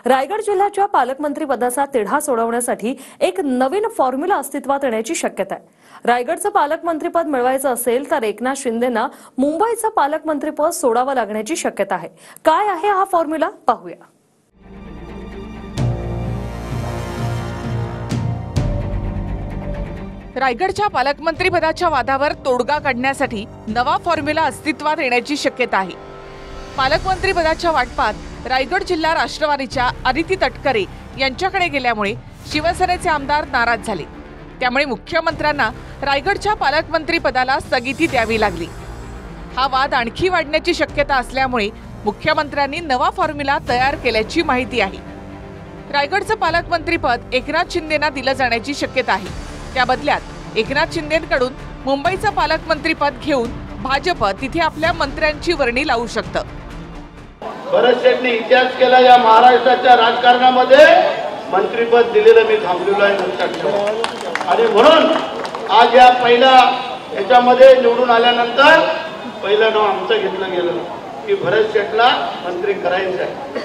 रायगड जिल्ह्याच्या पालकमंत्री पदाचा तिढा सोडवण्यासाठी एक नवीन फॉर्म्युला अस्तित्वात येण्याची शक्यता आहे। रायगडचं पालकमंत्रीपद मिळवायचं असेल तर एकनाथ शिंदेंना मुंबईचं पालकमंत्रीपद सोडावं लागण्याची शक्यता आहे। काय आहे हा फॉर्म्युला पाहूया। रायगडच्या पालकमंत्रीपदाच्या वादावर तोडगा काढण्यासाठी नवा फॉर्म्युला अस्तित्वात येण्याची शक्यता आहे। पालकमंत्रीपदाच्या वाटपात रायगड जिल्हा राष्ट्रवादीच्या अदिती तटकरे यांच्याकडे गेल्यामुळे शिवसेनेचे आमदार नाराज झाले। त्यामुळे मुख्यमंत्र्यांना रायगडच्या पालकमंत्रीपदाला स्थगिती द्यावी लागली। हा वाद आणखी वाढण्याची शक्यता असल्यामुळे मुख्यमंत्र्यांनी नवा फॉर्म्युला तयार केल्याची माहिती आहे। रायगडचं पालकमंत्रीपद एकनाथ शिंदेंना दिलं जाण्याची शक्यता आहे। त्या बदल्यात एकनाथ शिंदेंकडून मुंबईचं पालकमंत्रीपद घेऊन भाजप तिथे आपल्या मंत्र्यांची वर्णी लावू शकतं। भरत शेट्टी इतिहास केला या महाराष्ट्राच्या राजकारणामध्ये, मंत्रीपद दिलेलं मी थांबलेलो आहे लक्षात ठेवा। आणि म्हणून आज या पहिल्या याच्यामध्ये निवडून आल्यानंतर पहिलं नाव आमचं घेतलं गेलं की भरत शेट्टीला मंत्री करायचं आहे।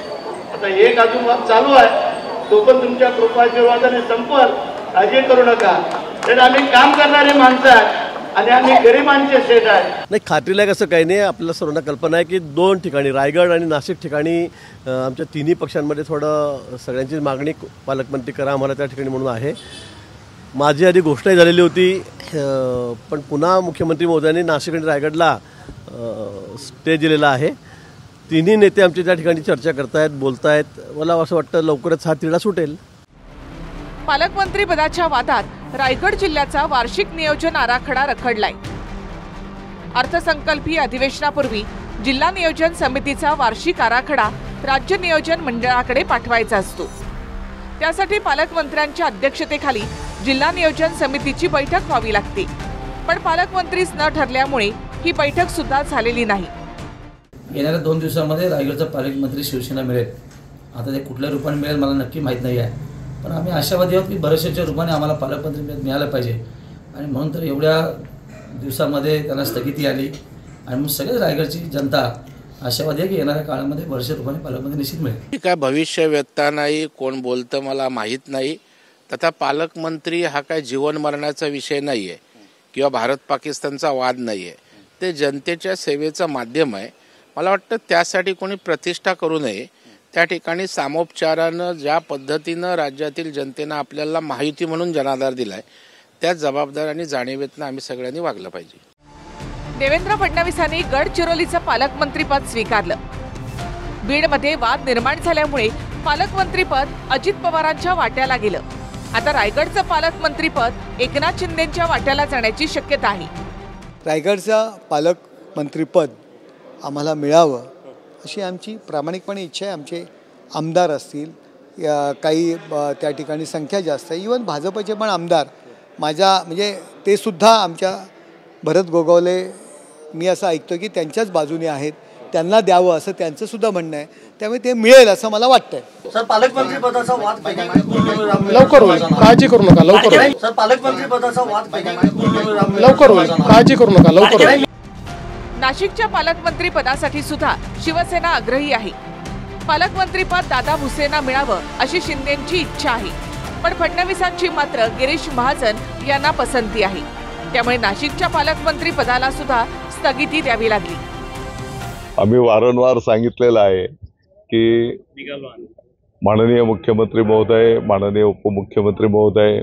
आता एक अजून मत चालू आहे, तो पण तुमच्या कृपाशीर्वादाने संपल, काळजी करू नका। तर आम्ही काम करणारे माणसं आहेत आणि आम्ही गरिबांचे सेठ आहे। नाही, खात्रीलायक असं काही नाही। आपल्याला सर्वांना कल्पना आहे की दोन ठिकाणी रायगड आणि नाशिक ठिकाणी आमच्या तिन्ही पक्षांमध्ये थोडं सगळ्यांची मागणी पालकमंत्री करा आम्हाला त्या ठिकाणी म्हणून आहे। माझी आधी घोषणाही झालेली होती, पण पुन्हा मुख्यमंत्री महोदयांनी नाशिक आणि रायगडला स्टे दिलेला आहे। तिन्ही नेते आमच्या त्या ठिकाणी चर्चा करतायत, बोलतायत। मला असं वाटतं लवकरच हा तिढा सुटेल। पालकमंत्री पदाच्या वादात रायगड जिल्ह्याचा वार्षिक नियोजन आराखडा रखडलाय। अर्थसंकल्पीय अधिवेशनापूर्वी जिल्हा नियोजन समितीचा वार्षिक आराखडा राज्य नियोजन मंडळाकडे पाठवायचा असतो। त्यासाठी पालकमंत्र्यांच्या अध्यक्षतेखाली जिल्हा नियोजन समितीची बैठक व्हावी लागते, पण पालकमंत्रीच न ठरल्यामुळे ही बैठक सुद्धा झालेली नाही। येणाऱ्या 2 दिवसांमध्ये रायगडचा पालकमंत्री शिवसेना मिळेल। आता ते कुठल्या रूपाने मिळेल मला नक्की माहीत नाही आहे, पण आम्ही आशावादी आहोत की बरेचशाच्या रूपाने आम्हाला पालकमंत्री मिळालं पाहिजे। आणि म्हणून तर एवढ्या दिवसामध्ये त्यांना स्थगिती आली आणि मग सगळ्याच रायगडची जनता आशावादी आहे की येणाऱ्या काळामध्ये बरेचशा रूपाने पालकमंत्री निश्चित मिळेल। काय भविष्य व्यक्ता नाही, कोण बोलतं मला माहीत नाही। तथा पालकमंत्री हा काय जीवन मरणाचा विषय नाही आहे किंवा भारत पाकिस्तानचा वाद नाही आहे, ते जनतेच्या सेवेचं माध्यम आहे। मला वाटतं त्यासाठी कोणी प्रतिष्ठा करू नये। त्या ठिकाणी सामोपचारानं ज्या पद्धतीनं राज्यातील जनतेनं आपल्याला माहिती म्हणून जनाधार दिलाय, त्या जबाबदार आणि जाणीवेतनं आम्ही सगळ्यांनी वागलं पाहिजे। देवेंद्र फडणवीसांनी गडचिरोलीचं पालकमंत्रीपद स्वीकारलं। बीडमध्ये वाद निर्माण झाल्यामुळे पालकमंत्रीपद अजित पवारांच्या वाट्याला गेलं। आता रायगडचं पालकमंत्रीपद एकनाथ शिंदेंच्या वाट्याला जाण्याची शक्यता आहे। रायगडचं पालकमंत्रीपद आम्हाला मिळावं अशी आमची प्रामाणिकपणे इच्छा आहे। आमचे आमदार असतील, काही त्या ठिकाणी संख्या जास्त आहे, इवन भाजपचे पण आमदार म्हणजे ते सुद्धा आमच्या भरत गोगावले, मी असं ऐकतो की त्यांच्याच बाजूने आहेत, त्यांना द्यावं असं त्यांचं सुद्धा म्हणणं आहे। त्यामुळे ते मिळेल असं मला वाटतंय। सर, पालकमंत्रीपदाचा वाद लवकर होईल, काळजी करू नका, लवकर होईल। सर, पालकमंत्रीपदाचा वाद लवकर होईल, काळजी करू नका, लवकर होईल। नाशिकच्या पालकमंत्री पदासाठी सुद्धा शिवसेना आग्रही आहे। पालकमंत्रीपद दादा भुसेंना मिळावं अशी शिंदेंची इच्छा आहे, पण फडणवीसांची मात्र गिरीश महाजन यांना पसंती आहे। त्यामुळे नाशिकच्या पालकमंत्री पदाला सुद्धा स्थगिती द्यावी लागली। आम्ही वारंवार सांगितलेलं आहे की माननीय मुख्यमंत्री महोदय, माननीय उपमुख्यमंत्री महोदय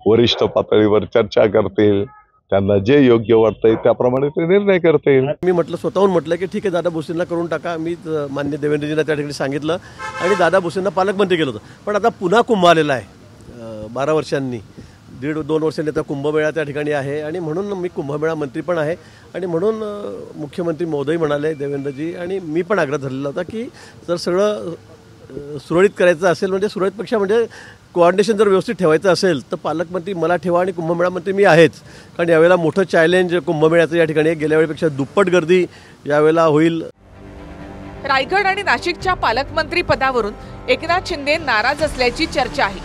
वरिष्ठ पातळीवर चर्चा करतील, त्यांना जे योग्य वाटतंय त्याप्रमाणे ते निर्णय करतील। मी म्हटलं, स्वतःहून म्हटलं की ठीक आहे दादा भुसेंना करून टाका। मी मान्य देवेंद्रजींना त्या ठिकाणी सांगितलं आणि दादा भुसेंना पालकमंत्री केलं होतं। पण आता पुन्हा कुंभ आलेला आहे 12 वर्षांनी, 1.5-2 वर्षांनी आता कुंभमेळा त्या ठिकाणी आहे आणि म्हणून मी कुंभमेळा मंत्री पण आहे। आणि म्हणून मुख्यमंत्री महोदय म्हणाले, देवेंद्रजी आणि मी पण आग्रह धरलेला होता की जर सगळं सुरळीत करायचं असेल, म्हणजे सुरळीतपेक्षा म्हणजे कोऑर्डिनेशन जर व्यवस्थित ठेवायचं असेल तर पालकमंत्री मला ठेवा आणि कुंभमेळा मंत्री मी आहेच। कारण यावेळेला मोठं चॅलेंज कुंभमेळ्याचं या ठिकाणी गेल्या वेळेपेक्षा दुप्पट गर्दी यावेळेला होईल। रायगड आणि नाशिकच्या पालकमंत्री पदावरून एकनाथ शिंदे नाराज असल्याची चर्चा आहे।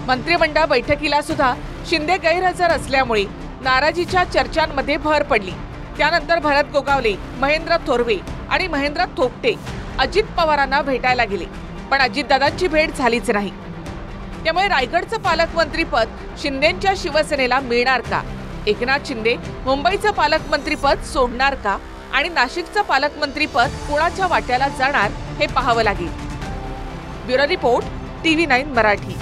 मंत्रिमंडळ बैठकीला सुद्धा शिंदे गैरहजर असल्यामुळे नाराजीच्या चर्चांमध्ये भर पडली। त्यानंतर भरत गोगावले, महेंद्र थोरवे आणि महेंद्र थोपटे अजित पवारांना भेटायला गेले। पण अजितदादांची भेट झालीच नाही. त्यामुळे रायगडचं पालकमंत्रीपद शिंदेंच्या शिवसेनेला मिळणार का? एकनाथ शिंदे मुंबईचं पालकमंत्रीपद सोडणार का? आणि नाशिकचं पालकमंत्रीपद कुणाच्या वाट्याला जाणार हे पाहावं लागेल. Bureau report, TV9 Marathi.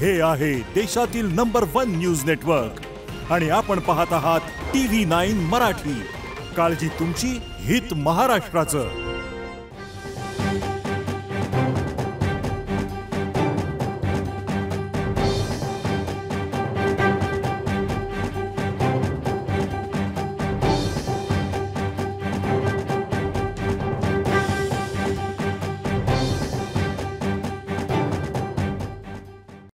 हे आहे देशातील नंबर 1 न्यूज नेटवर्क आणि आपण पाहत आहात TV9 मराठी. काळजी तुमची, हित महाराष्ट्राचं.